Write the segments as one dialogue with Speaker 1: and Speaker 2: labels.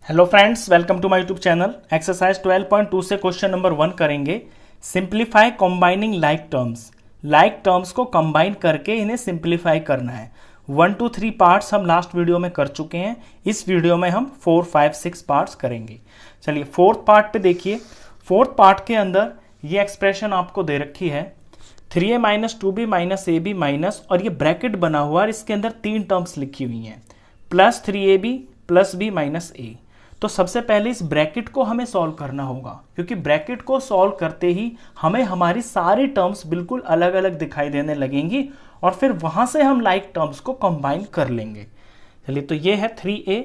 Speaker 1: Hello friends, welcome to my YouTube channel. Exercise 12.2 से question number 1 करेंगे। Simplify combining like terms. Like terms को combine करके इन्हें simplify करना है। 1 2 3 पार्ट्स हम लास्ट वीडियो में कर चुके हैं। इस वीडियो में हम 4 5 6 पार्ट्स करेंगे। चलिए फोर्थ पार्ट पे देखिए। फोर्थ पार्ट के अंदर ये एक्सप्रेशन आपको दे रखी है 3a minus 2b minus A B minus, और ये ब्रैकेट बना हुआ है, इसके अंदर 3 टर्म्स लिखी हुई हैं, plus 3ab plus b minus A. तो सबसे पहले इस ब्रैकेट को हमें सॉल्व करना होगा, क्योंकि ब्रैकेट को सॉल्व करते ही हमें हमारी सारी टर्म्स बिल्कुल अलग अलग दिखाई देने लगेंगी, और फिर वहां से हम लाइक टर्म्स को कंबाइन कर लेंगे। चलिए, तो ये है 3a,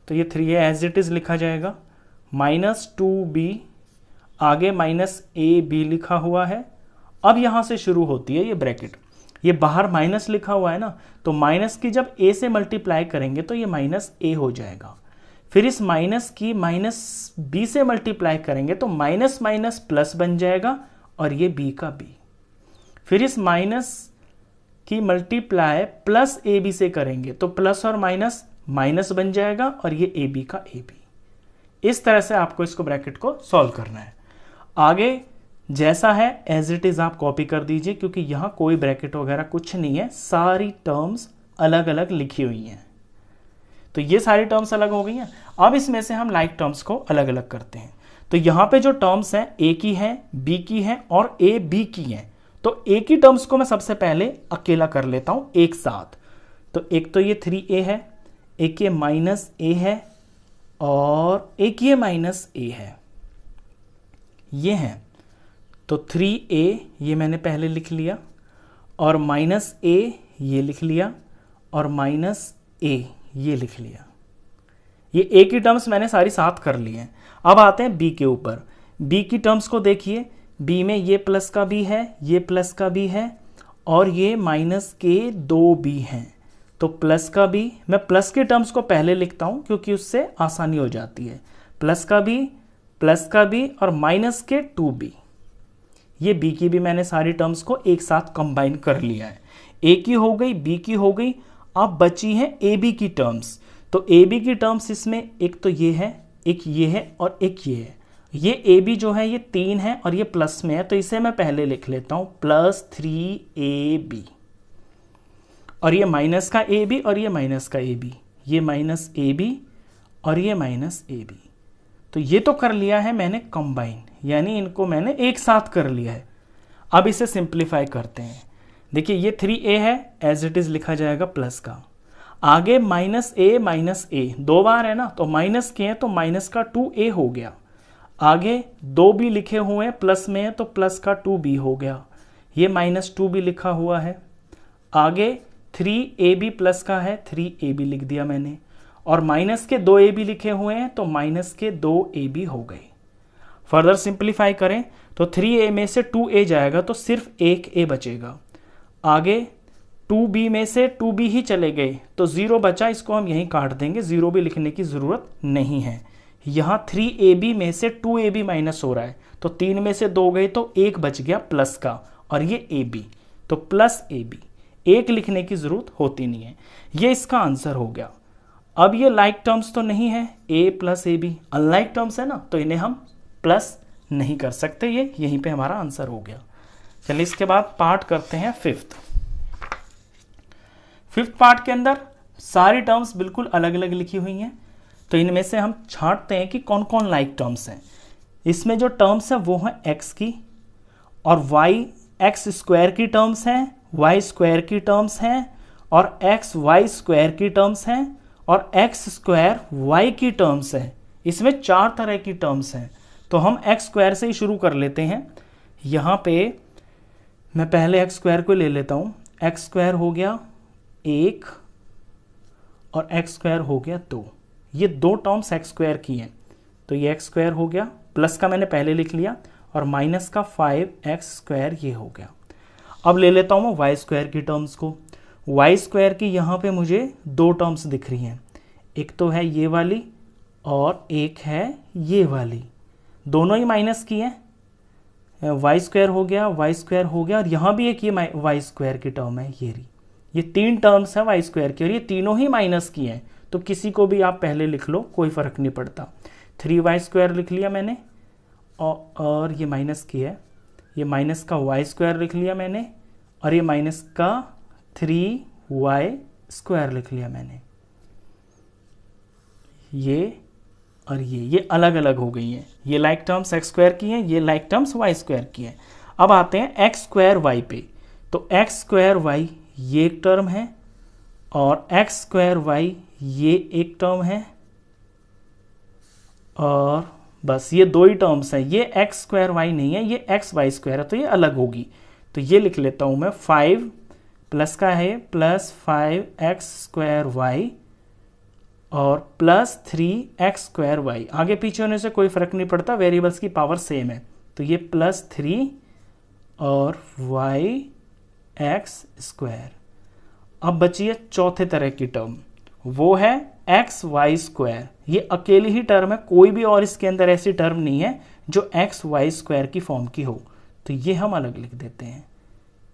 Speaker 1: तो ये 3a एज इट इज लिखा जाएगा, माइनस 2b, आगे माइनस ए बी लिखा हुआ है। अब यहां से शुरू होती है ये ब्रैकेट, ये बाहर माइनस लिखा हुआ है ना, तो माइनस की जब a से मल्टीप्लाई करेंगे तो ये माइनस a हो जाएगा। फिर इस माइनस की माइनस b से मल्टीप्लाई करेंगे तो माइनस माइनस प्लस बन जाएगा, और ये b का b। फिर इस माइनस की मल्टीप्लाई प्लस ए बी से करेंगे तो प्लस और माइनस माइनस बन जाएगा, और ये ए बी का ए बी। इस तरह से आपको इसको ब्रैकेट को सॉल्व करना है। आगे जैसा है एज इट इज आप कॉपी कर दीजिए, क्योंकि यहां कोई ब्रैकेट वगैरह कुछ नहीं है, सारी टर्म्स अलग अलग लिखी हुई हैं। तो ये सारी टर्म्स अलग हो गई हैं। अब इसमें से हम लाइक टर्म्स को अलग अलग करते हैं। तो यहां पे जो टर्म्स हैं ए की हैं, बी की हैं और ए बी की हैं। तो ए की टर्म्स को मैं सबसे पहले अकेला कर लेता हूं एक साथ। तो एक तो ये 3a है, एक ये माइनस ए है, और एक ये माइनस ए है, ये है। तो 3a ये मैंने पहले लिख लिया, और माइनस ए ये लिख लिया, और माइनस ए ये लिख लिया। ये ए की टर्म्स मैंने सारी साथ कर ली हैं। अब आते हैं बी के ऊपर। बी की टर्म्स को देखिए, बी में ये प्लस का बी है, ये प्लस का बी है, और ये माइनस के 2 बी हैं। तो प्लस का बी, मैं प्लस के टर्म्स को पहले लिखता हूं क्योंकि उससे आसानी हो जाती है। प्लस का बी और माइनस के 2b। ये बी की भी मैंने सारी टर्म्स को एक साथ कंबाइन कर लिया है। ए की हो गई, बी की हो गई, अब बची हैं ए बी की टर्म्स। तो ए बी की टर्म्स इसमें एक तो ये है, एक ये है, और एक ये है। ये ए बी जो है ये 3 है, और ये प्लस में है, तो इसे मैं पहले लिख लेता हूं प्लस 3ab। और ये माइनस का ए बी और ये माइनस का ए बी, ये माइनस ए बी और ये माइनस ए बी। तो ये तो कर लिया है मैंने कंबाइन, यानी इनको मैंने एक साथ कर लिया है। अब इसे सिंप्लीफाई करते हैं। देखिए, ये 3a है, एज इट इज लिखा जाएगा प्लस का, आगे माइनस ए 2 बार है ना, तो माइनस के हैं तो माइनस का 2a हो गया। आगे 2b लिखे हुए हैं, प्लस में है तो प्लस का 2b हो गया। ये माइनस 2b लिखा हुआ है। आगे 3ab प्लस का है, 3ab लिख दिया मैंने, और माइनस के 2ab लिखे हुए हैं तो माइनस के 2ab हो गए। फर्दर सिंप्लीफाई करें तो 3a में से 2a जाएगा तो सिर्फ एक a बचेगा। आगे 2b में से 2b ही चले गए तो 0 बचा, इसको हम यहीं काट देंगे, 0 भी लिखने की ज़रूरत नहीं है। यहाँ 3ab में से 2ab माइनस हो रहा है, तो 3 में से 2 गए तो 1 बच गया प्लस का, और ये ab, तो प्लस ab, 1 लिखने की ज़रूरत होती नहीं है। ये इसका आंसर हो गया। अब ये लाइक टर्म्स तो नहीं है, a plus ab unlike terms है ना, तो इन्हें हम प्लस नहीं कर सकते। ये यहीं पे हमारा आंसर हो गया। चलिए, इसके बाद पार्ट करते हैं फिफ्थ पार्ट के अंदर सारी टर्म्स बिल्कुल अलग अलग लिखी हुई हैं। तो इनमें से हम छांटते हैं कि कौन कौन लाइक टर्म्स हैं। इसमें जो टर्म्स हैं वो हैं x की, और x स्क्वायर की टर्म्स हैं, y स्क्वायर की टर्म्स हैं, और xy स्क्वायर की टर्म्स हैं, और x स्क्वायर y की टर्म्स हैं। इसमें 4 तरह की टर्म्स हैं। तो हम x स्क्वायर से ही शुरू कर लेते हैं। यहाँ पे मैं पहले x स्क्वायर को ले लेता हूँ। x स्क्वायर हो गया 1 और x स्क्वायर हो गया 2। ये 2 टर्म्स x स्क्वायर की हैं, तो ये x स्क्वायर हो गया, प्लस का मैंने पहले लिख लिया, और माइनस का 5x स्क्वायर ये हो गया। अब ले लेता हूँ मैं y स्क्वायर की टर्म्स को। y स्क्वायर की यहाँ पे मुझे 2 टर्म्स दिख रही हैं, एक तो है ये वाली और एक है ये वाली, दोनों ही माइनस की हैं। y स्क्वायर हो गया, y स्क्वायर हो गया, और यहाँ भी एक ये y स्क्वायर की टर्म है, ये 3 टर्म्स है y स्क्वायर की, और ये तीनों ही माइनस की हैं, तो किसी को भी आप पहले लिख लो, कोई फ़र्क नहीं पड़ता। 3y² लिख लिया मैंने, और ये माइनस की है, ये माइनस का y² लिख लिया मैंने, और ये माइनस का 3y² लिख लिया मैंने। ये और ये अलग अलग हो गई हैं। ये लाइक टर्म्स x² की हैं, ये लाइक टर्म्स y² की हैं। अब आते हैं x² पे। तो x² ये एक टर्म है और x² ये एक टर्म है, और बस ये दो ही टर्म्स हैं। ये x² नहीं है, ये xy² है, तो ये अलग होगी। तो ये लिख लेता हूं मैं 5 प्लस का है प्लस 5x² और प्लस 3x² आगे पीछे होने से कोई फर्क नहीं पड़ता, वेरिएबल्स की पावर सेम है। तो ये प्लस 3 और yx²। अब बची है चौथे तरह की टर्म, वो है xy²। ये अकेली ही टर्म है, कोई भी और इसके अंदर ऐसी टर्म नहीं है जो xy² की फॉर्म की हो। तो ये हम अलग लिख देते हैं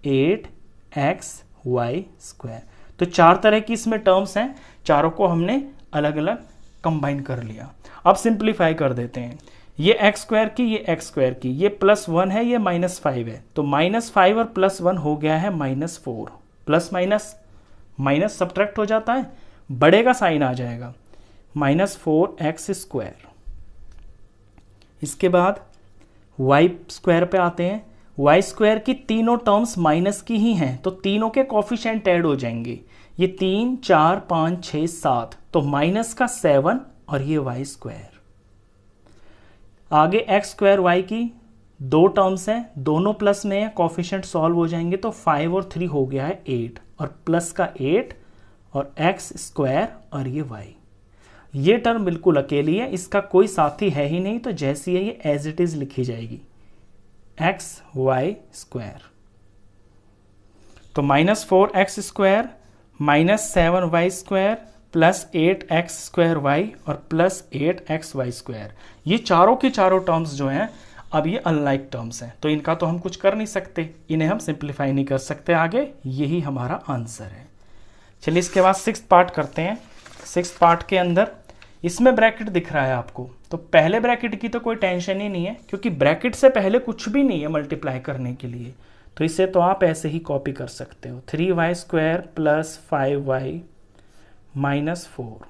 Speaker 1: 8xy²। तो चार तरह की इसमें टर्म्स हैं, चारों को हमने अलग अलग कंबाइन कर लिया। अब सिंप्लीफाई कर देते हैं। ये x² की, ये x² की, ये +1 है, ये -5 है। तो -5 और +1 हो गया है -4। प्लस माइनस माइनस सब्ट्रैक्ट हो जाता है, बड़े का साइन आ जाएगा, -4x²। इसके बाद y² पे आते हैं। y² की तीनों टर्म्स माइनस की ही हैं, तो तीनों के कोफिशिएंट ऐड हो जाएंगे। ये 3, 4, 5, 6, 7, तो माइनस का 7 और ये y²। आगे x²y की दो टर्म्स हैं, दोनों प्लस में है, कोफिशिएंट सॉल्व हो जाएंगे, तो 5 और 3 हो गया है 8, और प्लस का 8 और x² और ये y। ये टर्म बिल्कुल अकेली है, इसका कोई साथी है ही नहीं, तो जैसी है ये एज इट इज लिखी जाएगी xy²। तो -4x² -7y² प्लस 8x²y और प्लस 8xy²। ये चारों की चारों टर्म्स जो हैं, अब ये अनलाइक टर्म्स हैं, तो इनका तो हम कुछ कर नहीं सकते, इन्हें हम सिंप्लीफाई नहीं कर सकते आगे, यही हमारा आंसर है। चलिए इसके बाद 6th पार्ट करते हैं। 6th पार्ट के अंदर इसमें ब्रैकेट दिख रहा है आपको, तो पहले ब्रैकेट की तो कोई टेंशन ही नहीं है, क्योंकि ब्रैकेट से पहले कुछ भी नहीं है मल्टीप्लाई करने के लिए, तो इसे तो आप ऐसे ही कॉपी कर सकते हो। 3y² plus 5y -4।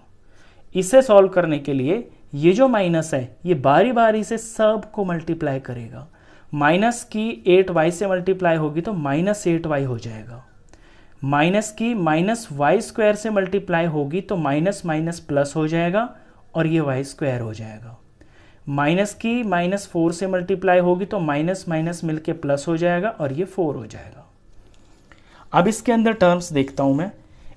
Speaker 1: इसे सॉल्व करने के लिए ये जो माइनस है, ये बारी बारी से सब को मल्टीप्लाई करेगा। माइनस की 8y से मल्टीप्लाई होगी तो -8y हो जाएगा। माइनस की -y² से मल्टीप्लाई होगी तो माइनस माइनस प्लस हो जाएगा और ये y² हो जाएगा। माइनस की -4 से मल्टीप्लाई होगी तो माइनस माइनस मिलके प्लस हो जाएगा और ये 4 हो जाएगा। अब इसके अंदर टर्म्स देखता हूं मैं।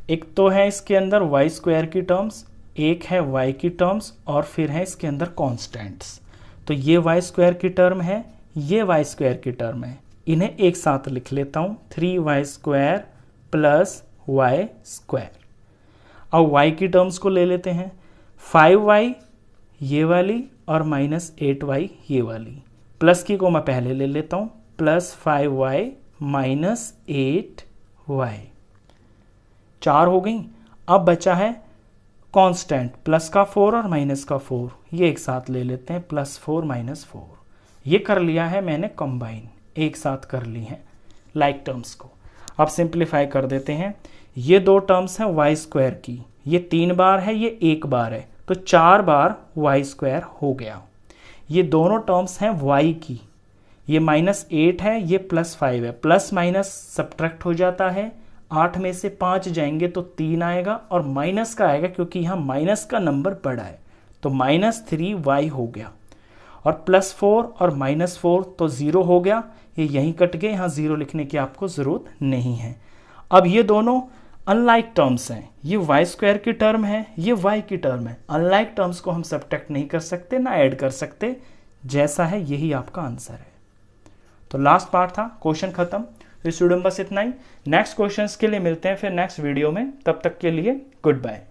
Speaker 1: एक तो है इसके अंदर y² की टर्म्स, एक है y की टर्म्स, और फिर है इसके अंदर कॉन्स्टेंट्स। तो ये y² की टर्म है, ये y² की टर्म है, इन्हें एक साथ लिख लेता हूं 3y² प्लस y²। अब y की टर्म्स को ले लेते हैं, 5y ये वाली और -8y ये वाली। प्लस की को मैं पहले ले लेता हूं, प्लस 5y -8y। 4 हो गई। अब बचा है कांस्टेंट, प्लस का 4 और माइनस का 4, ये एक साथ ले लेते हैं, +4 -4। ये कर लिया है मैंने कंबाइन, एक साथ कर ली हैं लाइक टर्म्स को। अब सिंप्लीफाई कर देते हैं। ये दो टर्म्स हैं y² की, ये 3 बार है, ये 1 बार है, तो 4 बार y² हो गया। ये दोनों टर्म्स हैं y की, ये -8 है, ये +5 है, प्लस माइनस सब्ट्रैक्ट हो जाता है, 8 में से 5 जाएंगे तो 3 आएगा और माइनस का आएगा, क्योंकि यहाँ माइनस का नंबर बड़ा है, तो -3y हो गया। और +4 और -4 तो 0 हो गया, ये यहीं कट गए, यहाँ 0 लिखने की आपको ज़रूरत नहीं है। अब ये दोनों अनलाइक टर्म्स हैं, ये y² की टर्म है, ये y की टर्म है। अनलाइक टर्म्स को हम सब्ट्रैक्ट नहीं कर सकते, ना ऐड कर सकते, जैसा है यही आपका आंसर है। तो लास्ट पार्ट था, क्वेश्चन खत्म। इस वीडियो में बस इतना ही। नेक्स्ट क्वेश्चंस के लिए मिलते हैं फिर नेक्स्ट वीडियो में, तब तक के लिए गुड बाय।